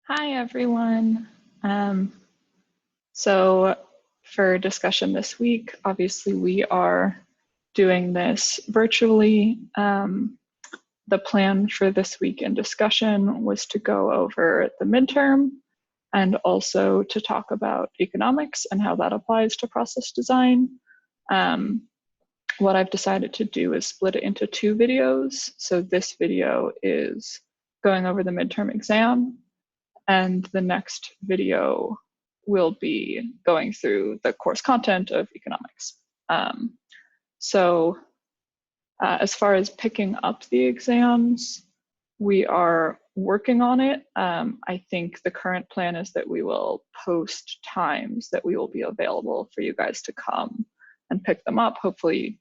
Hi, everyone. So for discussion this week, obviously we are doing this virtually. The plan for this week in discussion was to go over the midterm and also to talk about economics and how that applies to process design. What I've decided to do is split it into two videos. So this video is going over the midterm exam, and the next video will be going through the course content of economics. As far as picking up the exams, we are working on it. I think the current plan is that we will post times that we will be available for you guys to come and pick them up, hopefully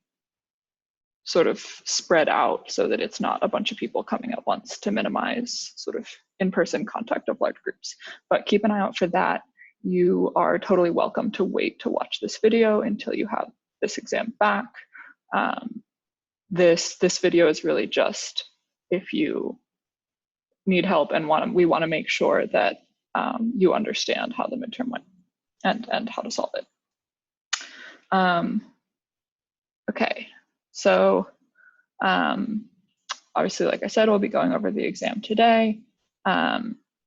sort of spread out so that it's not a bunch of people coming at once to minimize sort of in-person contact of large groups. But keep an eye out for that. You are totally welcome to wait to watch this video until you have this exam back. This video is really just if you need help and we want to make sure that you understand how the midterm went and how to solve it. Okay, so obviously, like I said, we'll be going over the exam today.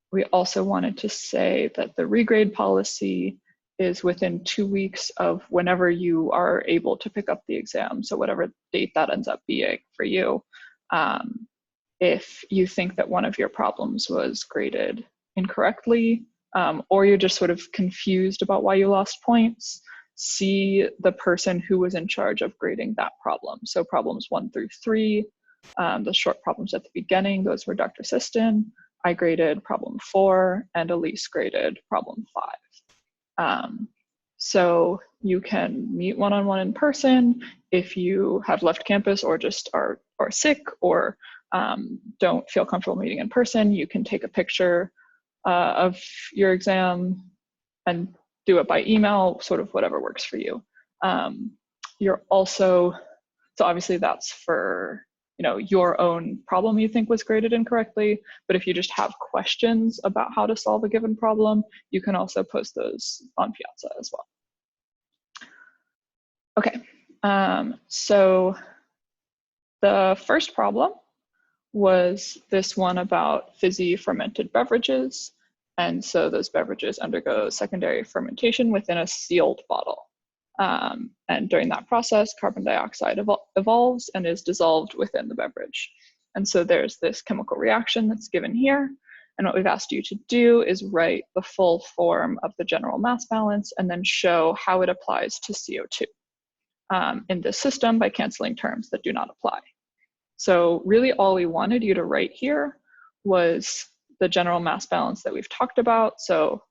We also wanted to say that the regrade policy is within 2 weeks of whenever you are able to pick up the exam. So whatever date that ends up being for you. If you think that one of your problems was graded incorrectly, or you're just sort of confused about why you lost points, see the person who was in charge of grading that problem. So problems 1 through 3, the short problems at the beginning, those were Dr. Siston. I graded problem 4 and Elise graded problem 5. So you can meet one-on-one in person if you have left campus or just are sick or don't feel comfortable meeting in person. You can take a picture of your exam and do it by email, sort of whatever works for you. You're also, so obviously that's for your own problem you think was graded incorrectly, but if you just have questions about how to solve a given problem, you can also post those on Piazza as well. Okay, so the first problem was this one about fizzy fermented beverages. And so those beverages undergo secondary fermentation within a sealed bottle. And during that process, carbon dioxide evolves and is dissolved within the beverage. And so there's this chemical reaction that's given here. And what we've asked you to do is write the full form of the general mass balance and then show how it applies to CO2 in this system by canceling terms that do not apply. So really all we wanted you to write here was the general mass balance that we've talked about. So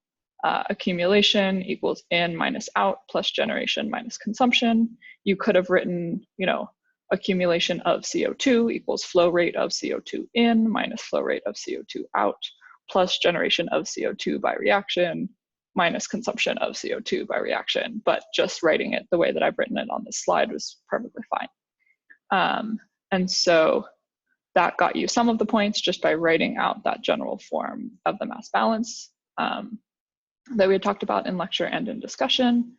accumulation equals in minus out plus generation minus consumption. You could have written, accumulation of CO2 equals flow rate of CO2 in minus flow rate of CO2 out plus generation of CO2 by reaction minus consumption of CO2 by reaction. But just writing it the way that I've written it on this slide was perfectly fine. And so that got you some of the points just by writing out that general form of the mass balance that we had talked about in lecture and in discussion.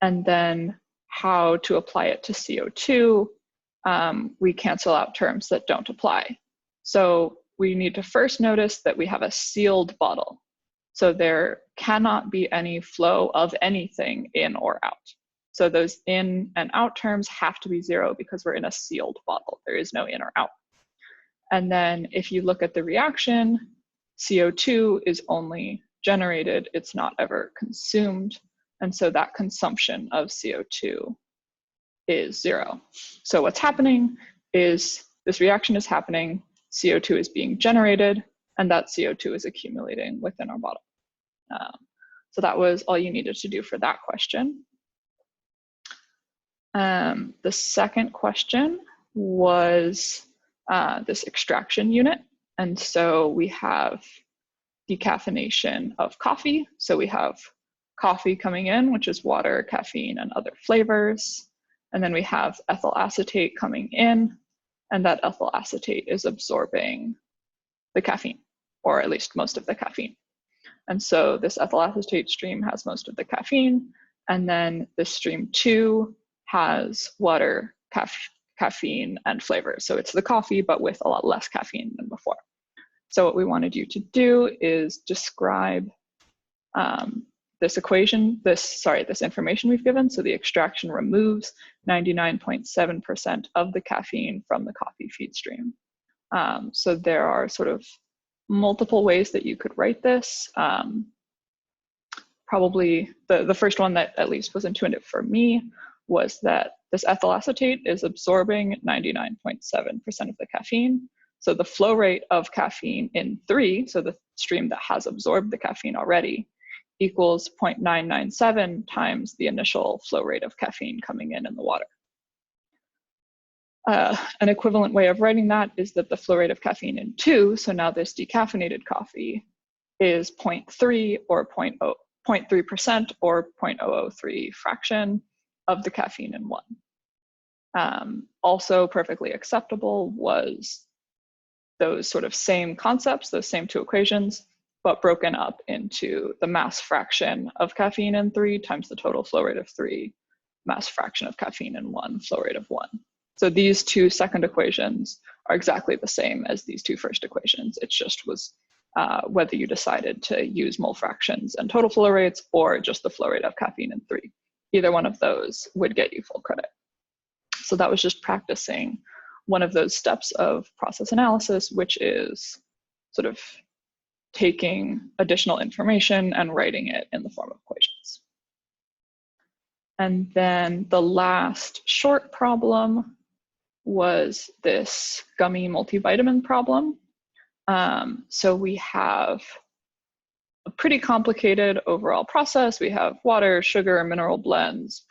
And then how to apply it to CO2, we cancel out terms that don't apply. So we need to first notice that we have a sealed bottle. So there cannot be any flow of anything in or out. So those in and out terms have to be 0 because we're in a sealed bottle. There is no in or out. And then if you look at the reaction, CO2 is only generated, it's not ever consumed. And so that consumption of CO2 is 0. So what's happening is this reaction is happening, CO2 is being generated, and that CO2 is accumulating within our bottle. So that was all you needed to do for that question. The second question was this extraction unit. And so we have decaffeination of coffee. So we have coffee coming in, which is water, caffeine, and other flavors. And then we have ethyl acetate coming in, and that ethyl acetate is absorbing the caffeine, or at least most of the caffeine. And so this ethyl acetate stream has most of the caffeine, and then this stream 2 has water, caffeine, and flavor. So it's the coffee, but with a lot less caffeine than before. So what we wanted you to do is describe this equation, this information we've given. So the extraction removes 99.7% of the caffeine from the coffee feed stream. So there are sort of multiple ways that you could write this. Probably the first one that at least was intuitive for me was that this ethyl acetate is absorbing 99.7% of the caffeine. So the flow rate of caffeine in 3, so the stream that has absorbed the caffeine already, equals 0.997 times the initial flow rate of caffeine coming in the water. An equivalent way of writing that is that the flow rate of caffeine in 2, so now this decaffeinated coffee, is 0.3 or 0.3% or 0.003 fraction of the caffeine in 1. Also perfectly acceptable was those sort of same concepts, those same 2 equations, but broken up into the mass fraction of caffeine in 3 times the total flow rate of 3, mass fraction of caffeine in 1, flow rate of 1. So these 2 second equations are exactly the same as these 2 first equations. It just was whether you decided to use mole fractions and total flow rates or just the flow rate of caffeine in 3. Either one of those would get you full credit. So that was just practicing one of those steps of process analysis, which is sort of taking additional information and writing it in the form of equations. And then the last short problem was this gummy multivitamin problem. So we have a pretty complicated overall process. We have water, sugar, mineral blends,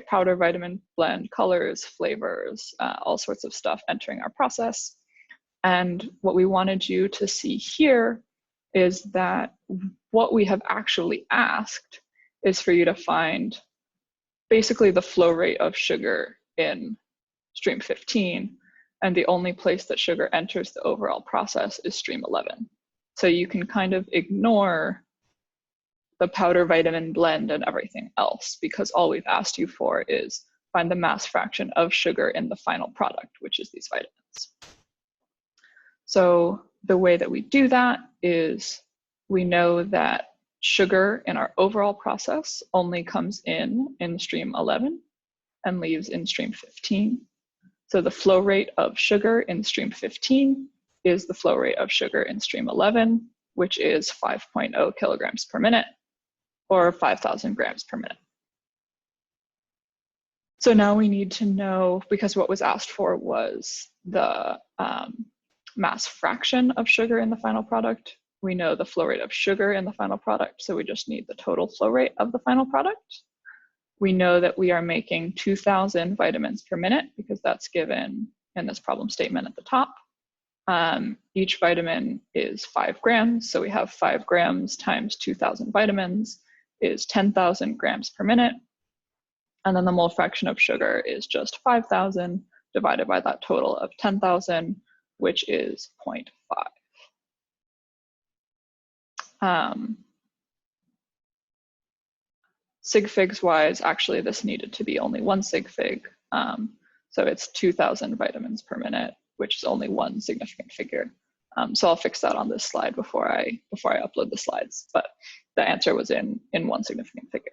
powder vitamin blend, colors, flavors, all sorts of stuff entering our process. And what we wanted you to see here is that what we have actually asked is for you to find basically the flow rate of sugar in stream 15, and the only place that sugar enters the overall process is stream 11. So you can kind of ignore the powder vitamin blend and everything else, because all we've asked you for is find the mass fraction of sugar in the final product, which is these vitamins. So the way that we do that is we know that sugar in our overall process only comes in stream 11 and leaves in stream 15. So the flow rate of sugar in stream 15 is the flow rate of sugar in stream 11, which is 5.0 kilograms per minute, or 5,000 grams per minute. So now we need to know, because what was asked for was the mass fraction of sugar in the final product. We know the flow rate of sugar in the final product, so we just need the total flow rate of the final product. We know that we are making 2,000 vitamins per minute, because that's given in this problem statement at the top. Each vitamin is 5 grams, so we have 5 grams times 2,000 vitamins is 10,000 grams per minute. And then the mole fraction of sugar is just 5,000 divided by that total of 10,000, which is 0.5. Sig figs wise, actually this needed to be only 1 sig fig. So it's 2,000 vitamins per minute, which is only 1 significant figure. So I'll fix that on this slide before I upload the slides, but the answer was in 1 significant figure.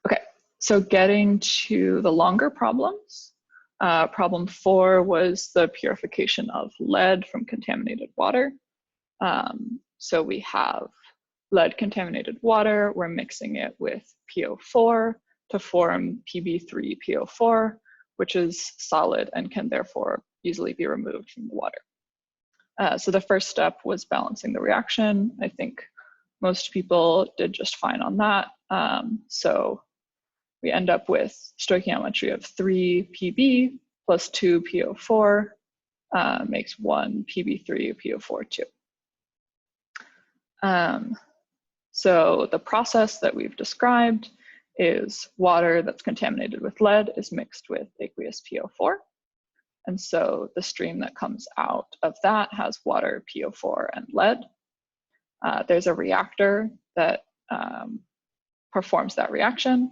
Okay, so getting to the longer problems. Problem 4 was the purification of lead from contaminated water. So we have lead contaminated water, we're mixing it with PO4 to form PB3PO4, which is solid and can therefore easily be removed from the water. So the first step was balancing the reaction. I think most people did just fine on that. So we end up with stoichiometry of 3 PB plus 2 PO4 makes 1 PB3 PO4 2. So the process that we've described is water that's contaminated with lead is mixed with aqueous PO4. And so the stream that comes out of that has water, PO4, and lead. there's a reactor that performs that reaction,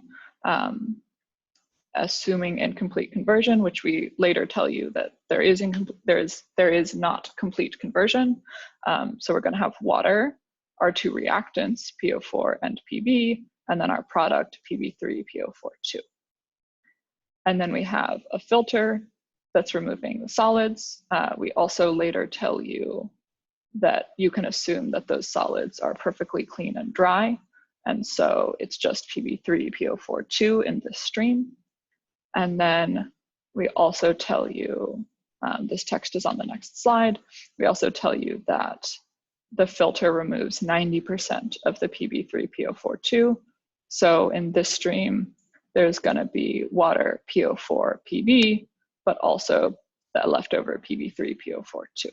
assuming incomplete conversion, which we later tell you that there is not complete conversion. So we're going to have water, our two reactants, PO4 and PB, and then our product, PB3, PO42. And then we have a filter that's removing the solids. We also later tell you that you can assume that those solids are perfectly clean and dry. And so it's just PB3, PO42 in this stream. And then we also tell you, this text is on the next slide, we also tell you that the filter removes 90% of the PB3, PO42. So in this stream, there's going to be water, PO4, PB, but also the leftover PB3, PO42.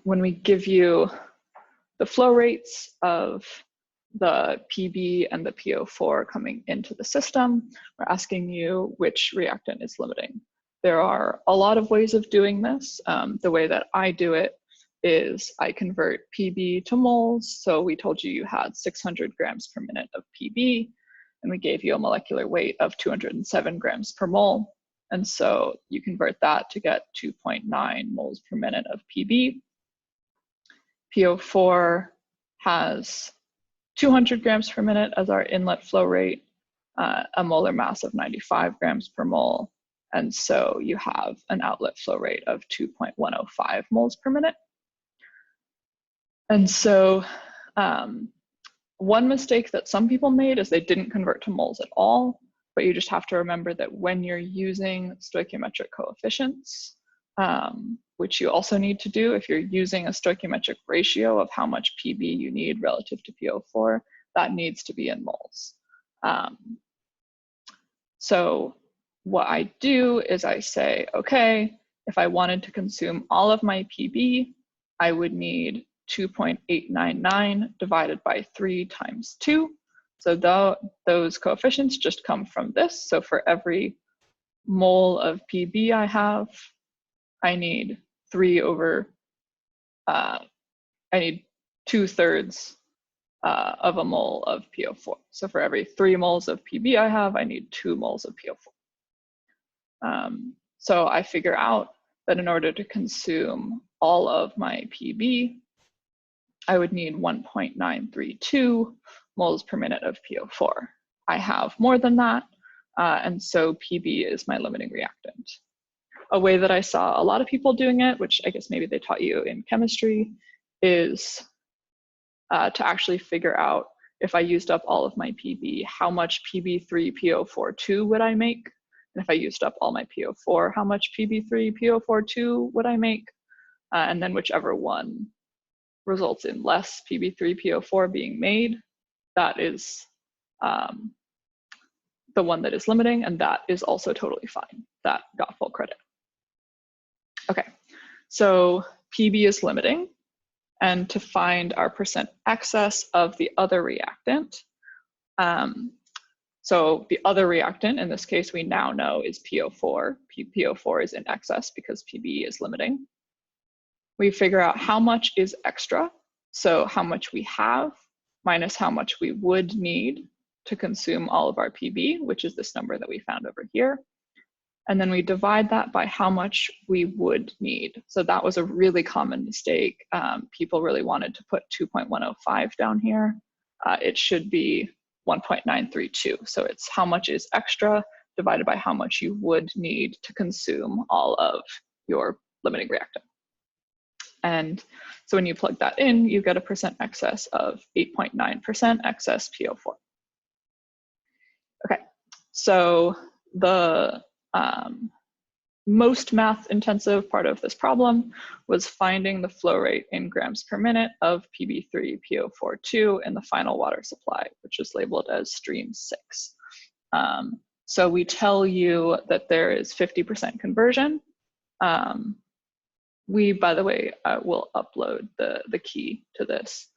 When we give you the flow rates of the PB and the PO4 coming into the system, we're asking you which reactant is limiting. There are a lot of ways of doing this. The way that I do it is I convert PB to moles. So we told you had 600 grams per minute of PB, and we gave you a molecular weight of 207 grams per mole. And so you convert that to get 2.9 moles per minute of PB. PO4 has 200 grams per minute as our inlet flow rate, a molar mass of 95 grams per mole. And so you have an outlet flow rate of 2.105 moles per minute. And so one mistake that some people made is they didn't convert to moles at all, but you just have to remember that when you're using stoichiometric coefficients, which you also need to do if you're using a stoichiometric ratio of how much PB you need relative to PO4, that needs to be in moles. So what I do is I say, okay, if I wanted to consume all of my PB, I would need 2.899 divided by 3 times 2. So those coefficients just come from this. So for every mole of PB I have, I need 2/3 of a mole of PO4. So for every 3 moles of PB I have, I need 2 moles of PO4. So I figure out that in order to consume all of my PB, I would need 1.932 moles per minute of PO4. I have more than that, and so PB is my limiting reactant. A way that I saw a lot of people doing it, which I guess maybe they taught you in chemistry, is to actually figure out if I used up all of my PB, how much PB3 PO42 would I make? And if I used up all my PO4, how much PB3 PO42 would I make? And then whichever one results in less PB3 PO4 being made, that is the one that is limiting, and that is also totally fine. That got full credit. Okay, so PB is limiting, and to find our percent excess of the other reactant, so the other reactant, in this case, we now know is PO4. PO4 is in excess because PB is limiting. We figure out how much is extra, so how much we have minus how much we would need to consume all of our PB, which is this number that we found over here. And then we divide that by how much we would need. So that was a really common mistake. People really wanted to put 2.105 down here. It should be 1.932. So it's how much is extra divided by how much you would need to consume all of your limiting reactant. And so when you plug that in, you get a percent excess of 8.9% excess PO4. Okay, so the most math intensive part of this problem was finding the flow rate in grams per minute of PB3 PO42 in the final water supply, which is labeled as stream 6. So we tell you that there is 50% conversion. We, by the way, will upload the key to this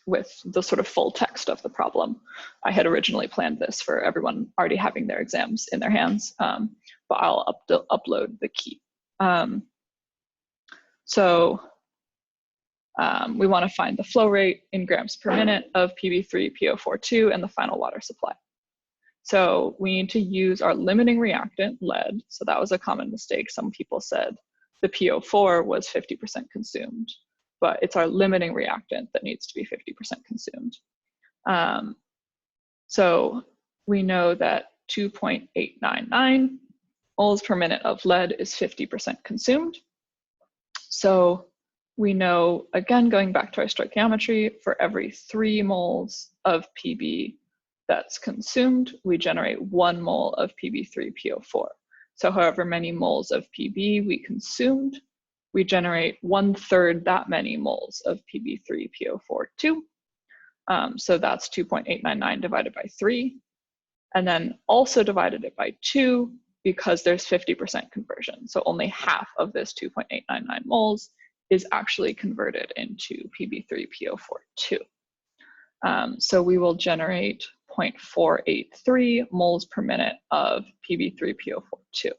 with the sort of full text of the problem. I had originally planned this for everyone already having their exams in their hands, but I'll upload the key. So we want to find the flow rate in grams per minute of PB3PO42 and the final water supply. So we need to use our limiting reactant, lead. So that was a common mistake. Some people said the PO4 was 50% consumed, but it's our limiting reactant that needs to be 50% consumed. So we know that 2.899 moles per minute of lead is 50% consumed. So we know, again, going back to our stoichiometry, for every 3 moles of PB that's consumed, we generate 1 mole of PB3PO4. So however many moles of PB we consumed, we generate 1/3 that many moles of PB3PO42. So that's 2.899 divided by 3. And then also divided it by 2 because there's 50% conversion. So only half of this 2.899 moles is actually converted into PB3PO42. So we will generate 0.483 moles per minute of PB3PO42.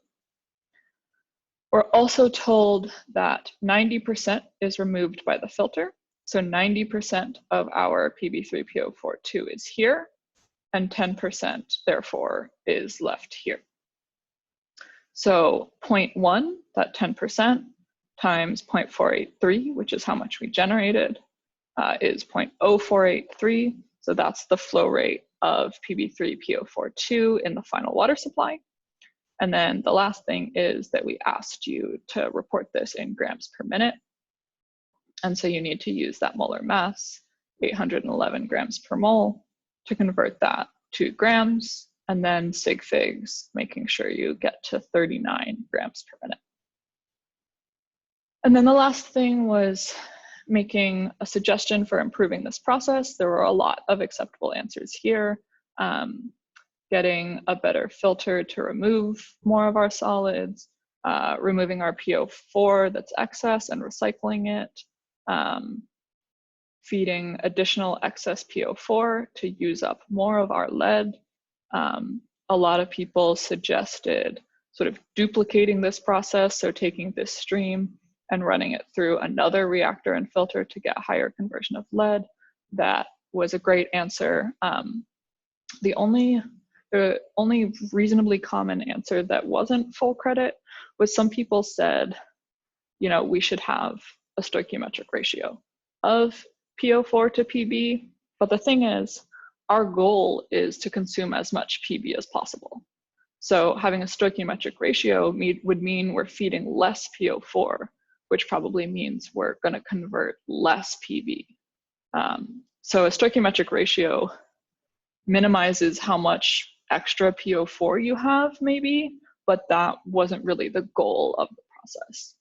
We're also told that 90% is removed by the filter. So 90% of our PB3PO42 is here, and 10% therefore is left here. So 0.1, that 10%, times 0.483, which is how much we generated, is 0.0483. So that's the flow rate of PB3PO42 in the final water supply. And then the last thing is that we asked you to report this in grams per minute. And so you need to use that molar mass, 811 grams per mole, to convert that to grams, and then sig figs, making sure you get to 39 grams per minute. And then the last thing was making a suggestion for improving this process. There were a lot of acceptable answers here. Getting a better filter to remove more of our solids, removing our PO4 that's excess and recycling it, feeding additional excess PO4 to use up more of our lead. A lot of people suggested sort of duplicating this process, so taking this stream and running it through another reactor and filter to get higher conversion of lead. That was a great answer. The only reasonably common answer that wasn't full credit was some people said, you know, we should have a stoichiometric ratio of PO4 to PB. But the thing is, our goal is to consume as much PB as possible. So having a stoichiometric ratio would mean we're feeding less PO4, which probably means we're going to convert less PB. So a stoichiometric ratio minimizes how much extra PO4 you have, maybe, but that wasn't really the goal of the process.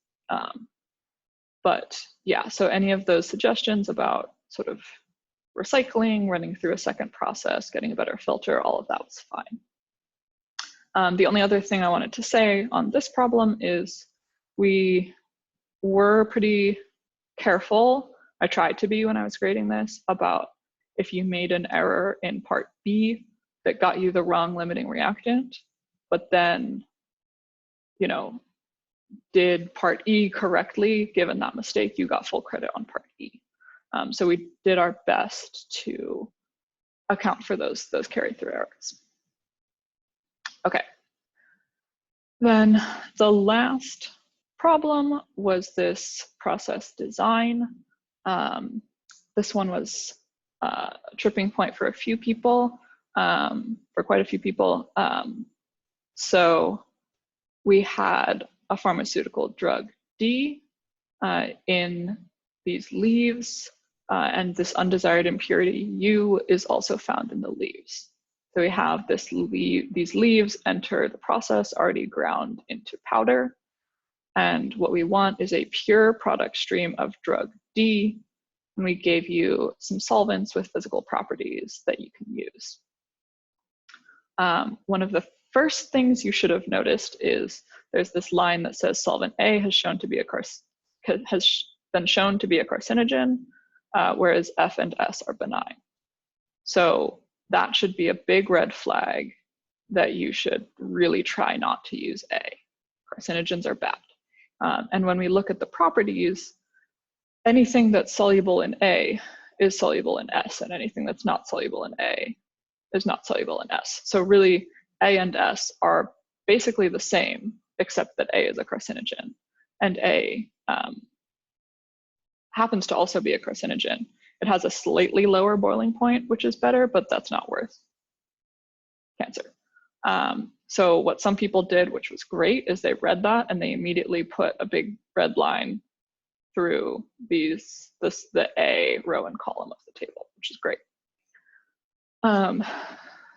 But yeah, so any of those suggestions about sort of recycling, running through a second process, getting a better filter, all of that was fine. The only other thing I wanted to say on this problem is we were pretty careful, I tried to be when I was grading this, about if you made an error in part B that got you the wrong limiting reactant, but then, you know, did part E correctly, given that mistake, you got full credit on part E. So we did our best to account for those carried through errors. Okay. Then the last problem was this process design. This one was a tripping point for a few people, for quite a few people. So we had a pharmaceutical drug D in these leaves, and this undesired impurity U is also found in the leaves. So we have these leaves enter the process already ground into powder, and what we want is a pure product stream of drug D, and we gave you some solvents with physical properties that you can use. One of the first things you should have noticed is there's this line that says solvent A has been shown to be a carcinogen, whereas F and S are benign. So that should be a big red flag that you should really try not to use A. Carcinogens are bad. And when we look at the properties, anything that's soluble in A is soluble in S, and anything that's not soluble in A is not soluble in S. So really, A and S are basically the same, except that A is a carcinogen, and A happens to also be a carcinogen. It has a slightly lower boiling point, which is better, but that's not worth cancer. So what some people did, which was great, is they read that and they immediately put a big red line through the A row and column of the table, which is great.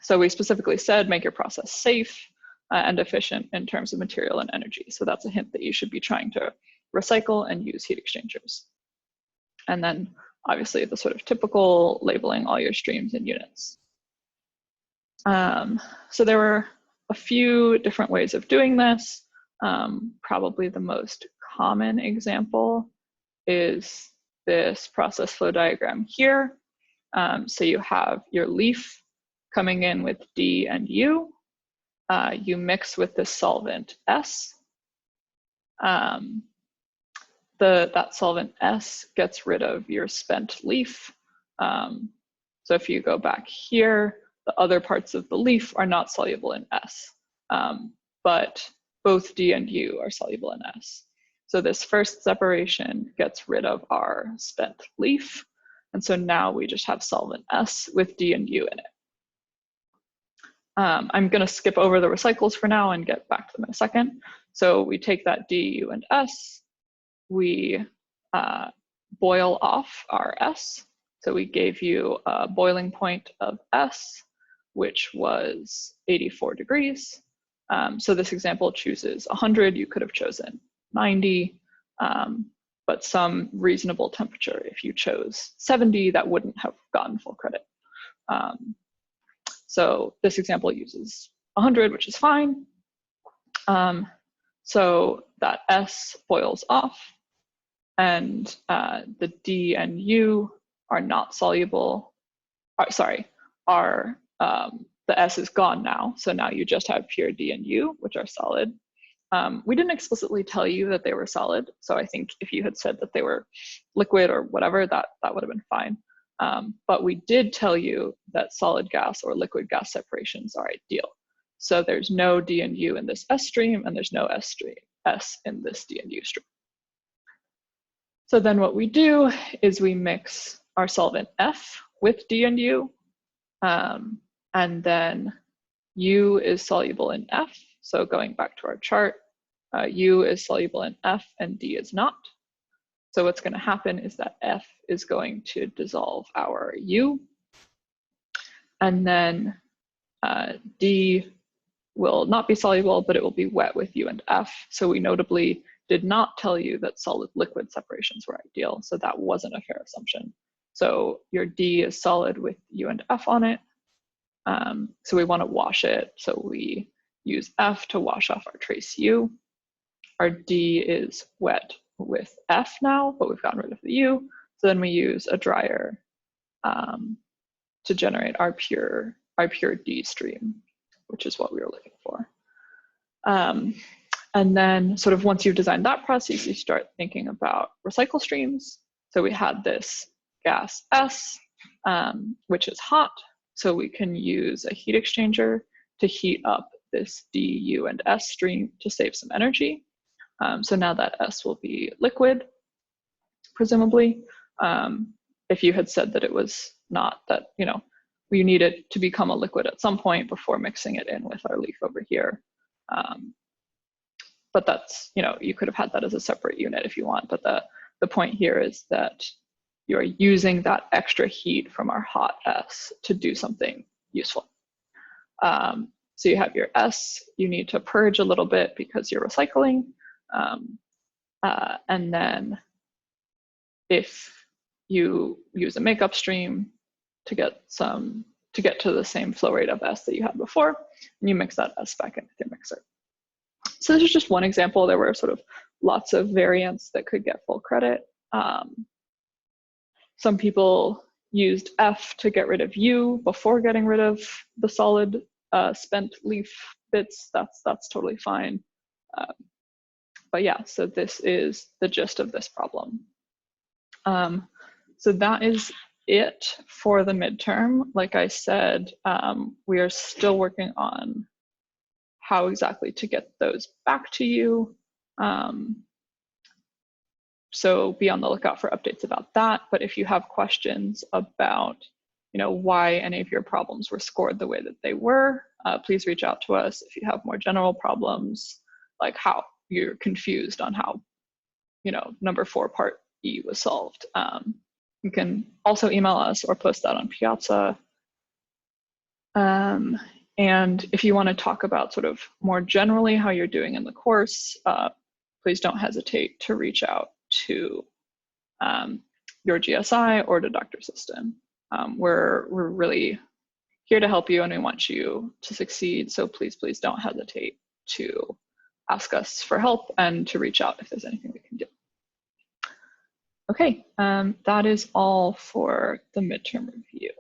So we specifically said, make your process safe and efficient in terms of material and energy. So that's a hint that you should be trying to recycle and use heat exchangers. And then obviously the sort of typical labeling all your streams in units. So there were a few different ways of doing this. Probably the most common example is this process flow diagram here. So you have your leaf coming in with D and U. You mix with this solvent S. That solvent S gets rid of your spent leaf. So if you go back here, the other parts of the leaf are not soluble in S, but both D and U are soluble in S. So this first separation gets rid of our spent leaf. And so now we just have solvent S with D and U in it. I'm going to skip over the recycles for now and get back to them in a second. So we take that D, U, and S, we boil off our S. So we gave you a boiling point of S, which was 84 degrees. So this example chooses 100, you could have chosen 90, but some reasonable temperature. If you chose 70, that wouldn't have gotten full credit. So this example uses 100, which is fine. So that S boils off, and the D and U are not soluble. The S is gone now, so now you just have pure D and U, which are solid. We didn't explicitly tell you that they were solid, so I think if you had said that they were liquid or whatever, that would have been fine. But we did tell you that solid gas or liquid gas separations are ideal. So there's no D and U in this S stream, and there's no S in this D and U stream. So then what we do is we mix our solvent F with D and U, and then U is soluble in F. So going back to our chart, U is soluble in F and D is not. So what's going to happen is that F is going to dissolve our U, and then D will not be soluble, but it will be wet with U and F. So we notably did not tell you that solid liquid separations were ideal, so that wasn't a fair assumption. So your D is solid with U and F on it. So we want to wash it, so we use F to wash off our trace U. Our D is wet with F now, but we've gotten rid of the U. So then we use a dryer to generate our pure D stream, which is what we were looking for. And then sort of once you've designed that process, you start thinking about recycle streams. So we had this gas S, which is hot. So we can use a heat exchanger to heat up this D, U, and S stream to save some energy. So now that S will be liquid, presumably. If you had said that it was not, that, we need it to become a liquid at some point before mixing it in with our leaf over here. But that's, you could have had that as a separate unit if you want, but the point here is that you're using that extra heat from our hot S to do something useful. So you have your S, you need to purge a little bit because you're recycling. And then if you use a makeup stream to get to the same flow rate of S that you had before, and you mix that S back in with your mixer. So this is just one example. There were sort of lots of variants that could get full credit. Some people used F to get rid of U before getting rid of the solid spent leaf bits. That's totally fine. but yeah, so this is the gist of this problem. So that is it for the midterm. Like I said, we are still working on how exactly to get those back to you. So be on the lookout for updates about that. But if you have questions about, why any of your problems were scored the way that they were, please reach out to us. If you have more general problems, like how you're confused on how, number 4 part E was solved, you can also email us or post that on Piazza. And if you want to talk about sort of more generally how you're doing in the course, please don't hesitate to reach out to your GSI or to Dr. Siston. We're really here to help you, and we want you to succeed. So please don't hesitate to ask us for help and to reach out if there's anything we can do. Okay, that is all for the midterm review.